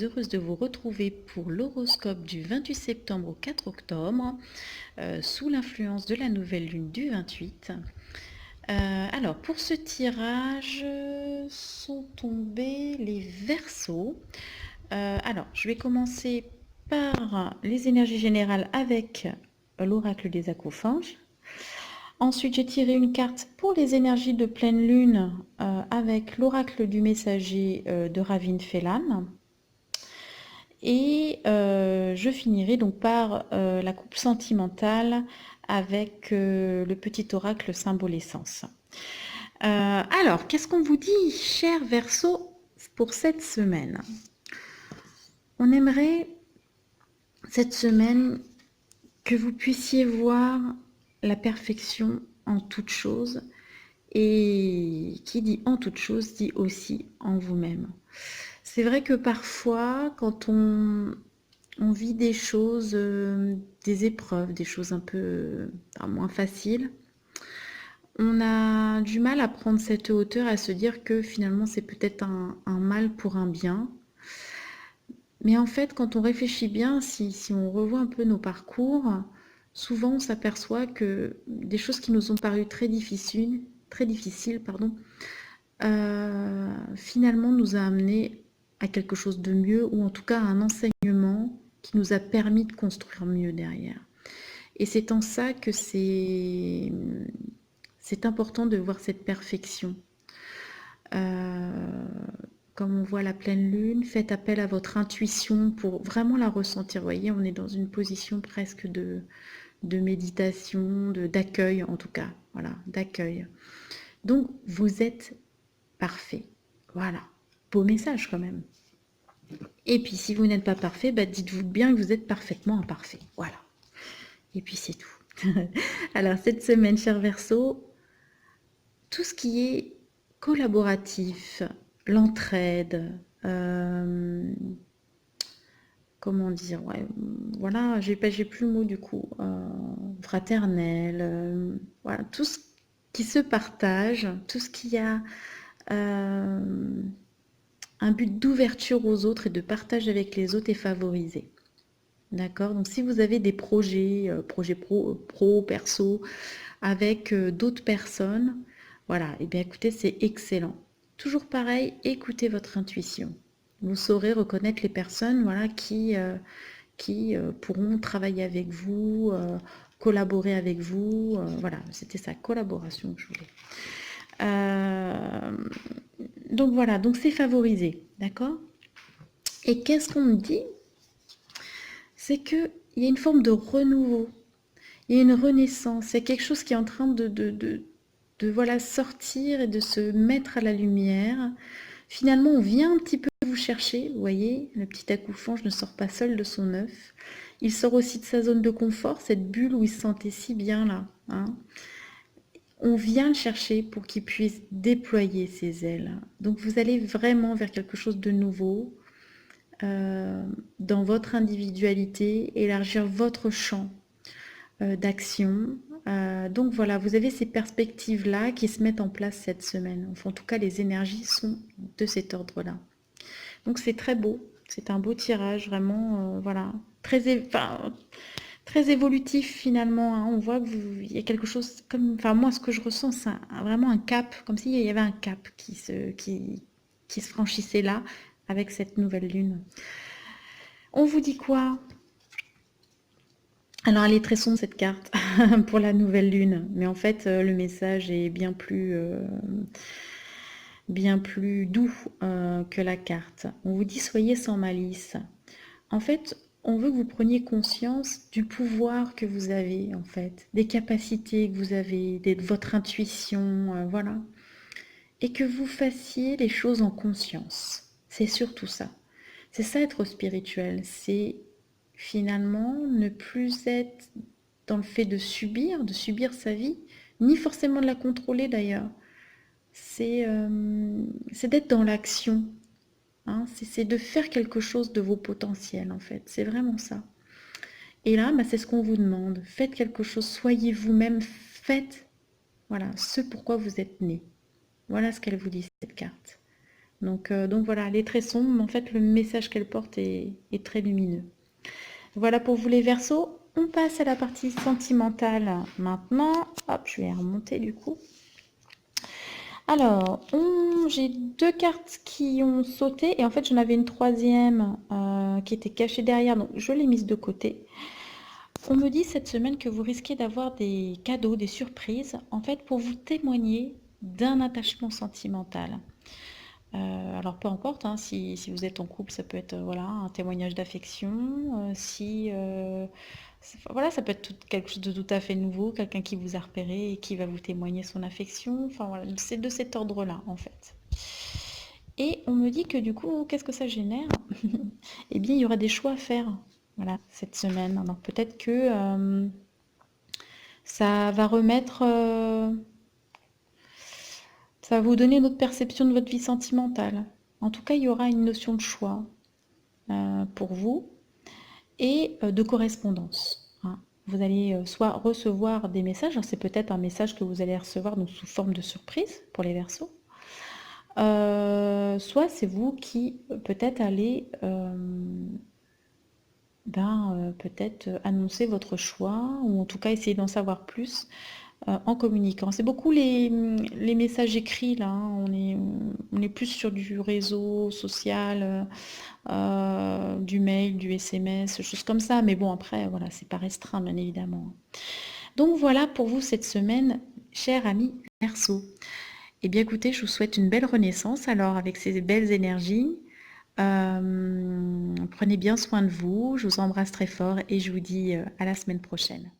heureuse de vous retrouver pour l'horoscope du 28 septembre au 4 octobre, sous l'influence de la nouvelle lune du 28. Alors, pour ce tirage, sont tombés les Verseaux. Alors, je vais commencer par les énergies générales avec l'oracle des Acophages. Ensuite, j'ai tiré une carte pour les énergies de pleine lune avec l'oracle du messager de Ravin Phelan. Et je finirai donc par la coupe sentimentale avec le petit oracle symbole essence. Alors, qu'est-ce qu'on vous dit, cher Verseau, pour cette semaine? On aimerait cette semaine que vous puissiez voir la perfection en toute chose, et qui dit en toute chose dit aussi en vous-même. C'est vrai que parfois, quand on vit des choses, des épreuves, des choses un peu moins faciles, on a du mal à prendre cette hauteur, à se dire que finalement c'est peut-être un mal pour un bien. Mais en fait, quand on réfléchit bien, si on revoit un peu nos parcours, souvent on s'aperçoit que des choses qui nous ont paru très difficiles, finalement nous a amené à quelque chose de mieux, ou en tout cas à un enseignement qui nous a permis de construire mieux derrière. Et c'est en ça que c'est important de voir cette perfection. Comme on voit la pleine lune, faites appel à votre intuition pour vraiment la ressentir. Vous voyez, on est dans une position presque de méditation, d'accueil en tout cas. Voilà, d'accueil. Donc, vous êtes parfait. Voilà. Beau message quand même. Et puis, si vous n'êtes pas parfait, dites-vous bien que vous êtes parfaitement imparfait. Voilà. Et puis, c'est tout. Alors, cette semaine, cher Verseau, tout ce qui est collaboratif, l'entraide, comment dire, ouais, voilà, j'ai plus le mot du coup, fraternel, voilà, tout ce qui se partage, tout ce qui a un but d'ouverture aux autres et de partage avec les autres est favorisé. D'accord? Donc si vous avez des projets, projets pro, perso, avec d'autres personnes, voilà, et bien écoutez, c'est excellent. Toujours pareil, écoutez votre intuition. Vous saurez reconnaître les personnes, voilà, qui pourront travailler avec vous, collaborer avec vous. Voilà, c'était ça, collaboration que je voulais. Donc voilà, donc c'est favorisé, d'accord? Et qu'est-ce qu'on me dit? C'est qu'il y a une forme de renouveau, il y a une renaissance, il y a quelque chose qui est en train de voilà, sortir et de se mettre à la lumière. Finalement, on vient un petit peu vous chercher, vous voyez, le petit accoufange ne sort pas seul de son œuf. Il sort aussi de sa zone de confort, cette bulle où il se sentait si bien là. Hein. On vient le chercher pour qu'il puisse déployer ses ailes. Donc vous allez vraiment vers quelque chose de nouveau, dans votre individualité, élargir votre champ d'action. Donc voilà, vous avez ces perspectives-là qui se mettent en place cette semaine. Enfin, en tout cas, les énergies sont de cet ordre-là. Donc c'est très beau, c'est un beau tirage, vraiment, voilà, très évolutif finalement. Hein. On voit qu'il y a quelque chose comme, enfin moi ce que je ressens, c'est vraiment un cap, comme s'il y avait un cap qui se franchissait là avec cette nouvelle lune. On vous dit quoi? Alors elle est très sombre cette carte pour la nouvelle lune, mais en fait le message est bien plus doux que la carte. On vous dit soyez sans malice. En fait, on veut que vous preniez conscience du pouvoir que vous avez, en fait, des capacités que vous avez, de votre intuition, voilà. Et que vous fassiez les choses en conscience. C'est surtout ça. C'est ça être spirituel. C'est finalement ne plus être dans le fait de subir sa vie, ni forcément de la contrôler d'ailleurs. C'est d'être dans l'action. Hein, c'est de faire quelque chose de vos potentiels en fait. C'est vraiment ça. Et là, c'est ce qu'on vous demande. Faites quelque chose, soyez vous-même, faites voilà, ce pourquoi vous êtes né. Voilà ce qu'elle vous dit, cette carte. Donc voilà, elle est très sombre, mais en fait, le message qu'elle porte est très lumineux. Voilà pour vous les Verseaux. On passe à la partie sentimentale maintenant. Hop, je vais remonter du coup. Alors, j'ai deux cartes qui ont sauté et en fait j'en avais une troisième qui était cachée derrière, donc je l'ai mise de côté. On me dit cette semaine que vous risquez d'avoir des cadeaux, des surprises, en fait pour vous témoigner d'un attachement sentimental. Alors peu importe, hein, si vous êtes en couple, ça peut être voilà, un témoignage d'affection. Voilà, ça peut être quelque chose de tout à fait nouveau, quelqu'un qui vous a repéré et qui va vous témoigner son affection. Enfin voilà, c'est de cet ordre-là en fait. Et on me dit que du coup, qu'est-ce que ça génère? Eh bien, il y aura des choix à faire, voilà, cette semaine. Alors peut-être que ça va remettre, ça va vous donner une autre perception de votre vie sentimentale. En tout cas, il y aura une notion de choix pour vous et de correspondance, hein. Vous allez soit recevoir des messages, c'est peut-être un message que vous allez recevoir donc, sous forme de surprise pour les Verseaux, soit c'est vous qui peut-être allez peut-être annoncer votre choix ou en tout cas essayer d'en savoir plus en communiquant. C'est beaucoup les messages écrits là, hein. On est plus sur du réseau social, du mail, du SMS, choses comme ça. Mais bon, après, voilà, c'est pas restreint, bien évidemment. Donc voilà pour vous cette semaine, chers amis Verseau. Eh bien écoutez, je vous souhaite une belle renaissance alors avec ces belles énergies. Prenez bien soin de vous, je vous embrasse très fort et je vous dis à la semaine prochaine.